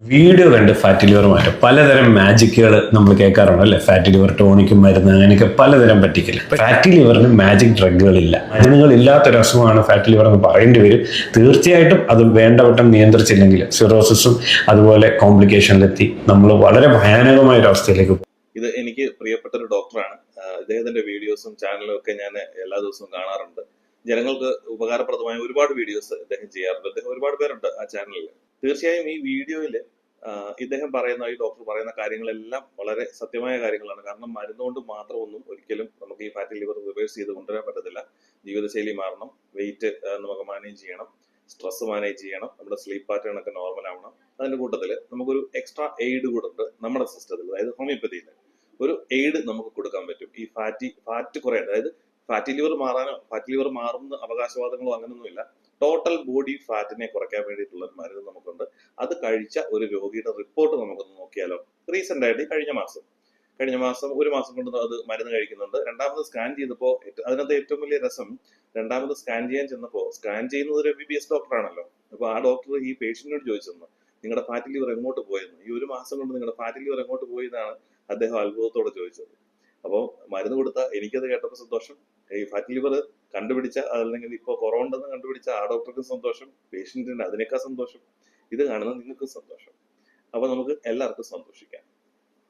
Video കണ്ട് fatty liver മാറ്റും. പലതരം മാജിക്കുകൾ നമ്മൾ കേൾക്കാറുണ്ട് അല്ലേ? ഫാറ്റി ലിവർ ടോണിക്കും മരുന്ന്, അങ്ങനെയൊക്കെ പലതരം പറ്റിക്കില്ല. Fatty ലിവറിന് magic ഡ്രഗുകളില്ല. മരുന്നുകളില്ലാത്തൊരു അസുഖമാണ് ഫാറ്റി ലിവർ എന്ന് പറയേണ്ടി വരും. തീർച്ചയായിട്ടും അത് വേണ്ടവട്ടം നിയന്ത്രിച്ചില്ലെങ്കിൽ സിറോസിസും അതുപോലെ കോംപ്ലിക്കേഷനിലെത്തി നമ്മൾ വളരെ ഭയാനകമായ ഒരു അവസ്ഥയിലേക്ക് പോകും. ഇത് എനിക്ക് പ്രിയപ്പെട്ട ഒരു ഡോക്ടറാണ്. ഇദ്ദേഹത്തിന്റെ വീഡിയോസും ചാനലും ഒക്കെ ഞാൻ എല്ലാ ദിവസവും കാണാറുണ്ട്. ജനങ്ങൾക്ക് ഉപകാരപ്രദമായ ഒരുപാട് വീഡിയോസ് ഇദ്ദേഹം ചെയ്യാറുണ്ട്. ഇദ്ദേഹം ഒരുപാട് പേരുണ്ട് ആ ചാനലിൽ. തീർച്ചയായും ഈ വീഡിയോയിൽ ഇദ്ദേഹം പറയുന്ന, ഈ ഡോക്ടർ പറയുന്ന കാര്യങ്ങളെല്ലാം വളരെ സത്യമായ കാര്യങ്ങളാണ്. കാരണം മരുന്നുകൊണ്ട് മാത്രമൊന്നും ഒരിക്കലും നമുക്ക് ഈ ഫാറ്റി ലിവർ റിവേഴ്സ് ചെയ്ത് കൊണ്ടുവരാൻ പറ്റത്തില്ല. ജീവിതശൈലി മാറണം, വെയിറ്റ് നമുക്ക് മാനേജ് ചെയ്യണം, സ്ട്രെസ് മാനേജ് ചെയ്യണം, നമ്മുടെ സ്ലീപ്പ് പാറ്റേൺ ഒക്കെ നോർമൽ ആവണം. അതിന്റെ കൂട്ടത്തിൽ നമുക്കൊരു എക്സ്ട്രാ എയ്ഡ് കൂടെ ഉണ്ട് നമ്മുടെ സിസ്റ്റത്തിൽ, അതായത് ഹോമിയോപ്പതിയിൽ ഒരു എയ്ഡ് നമുക്ക് കൊടുക്കാൻ പറ്റും. ഈ ഫാറ്റ് കുറയാൻ, അതായത് ഫാറ്റി ലിവർ മാറാനോ ഫാറ്റി ലിവർ മാറുന്ന അവകാശവാദങ്ങളോ അങ്ങനെയൊന്നുമില്ല. ടോട്ടൽ ബോഡി ഫാറ്റിനെ കുറയ്ക്കാൻ വേണ്ടിയിട്ടുള്ള ഒരു മരുന്ന് നമുക്കുണ്ട്. അത് കഴിച്ച ഒരു രോഗിയുടെ റിപ്പോർട്ട് നമുക്കൊന്ന് നോക്കിയാലോ? റീസെന്റ് ആയിട്ട് കഴിഞ്ഞ മാസം ഒരു മാസം കൊണ്ട് അത് മരുന്ന് കഴിക്കുന്നുണ്ട്. രണ്ടാമത് സ്കാൻ ചെയ്തപ്പോൾ അതിനകത്ത് ഏറ്റവും വലിയ രസം, രണ്ടാമത് സ്കാൻ ചെയ്യാൻ ചെന്നപ്പോൾ സ്കാൻ ചെയ്യുന്നത് ഒരു MBBS ഡോക്ടറാണല്ലോ. അപ്പൊ ആ ഡോക്ടർ ഈ പേഷ്യന്റിനോട് ചോദിച്ചെന്ന്, നിങ്ങളുടെ ഫാറ്റി ലിവർ എങ്ങോട്ട് പോയെന്ന്, ഈ ഒരു മാസം കൊണ്ട് നിങ്ങളുടെ ഫാറ്റി ലിവർ എങ്ങോട്ട് പോയി എന്നാണ് അദ്ദേഹം അത്ഭുതത്തോടെ ചോദിച്ചത്. അപ്പോൾ മരുന്ന് കൊടുത്ത എനിക്കത് കേട്ടപ്പോൾ സന്തോഷം, ഈ ഫാറ്റി ലിവർ കണ്ടുപിടിച്ച, അല്ലെങ്കിൽ ഇപ്പോൾ കൊറോണ ഉണ്ടെന്ന് കണ്ടുപിടിച്ച ആ ഡോക്ടർക്കും സന്തോഷം, പേഷ്യന്റിന് അതിനേക്കാൾ സന്തോഷം, ഇത് കാണുന്ന നിങ്ങൾക്കും സന്തോഷം. അപ്പൊ നമുക്ക് എല്ലാവർക്കും സന്തോഷിക്കാം.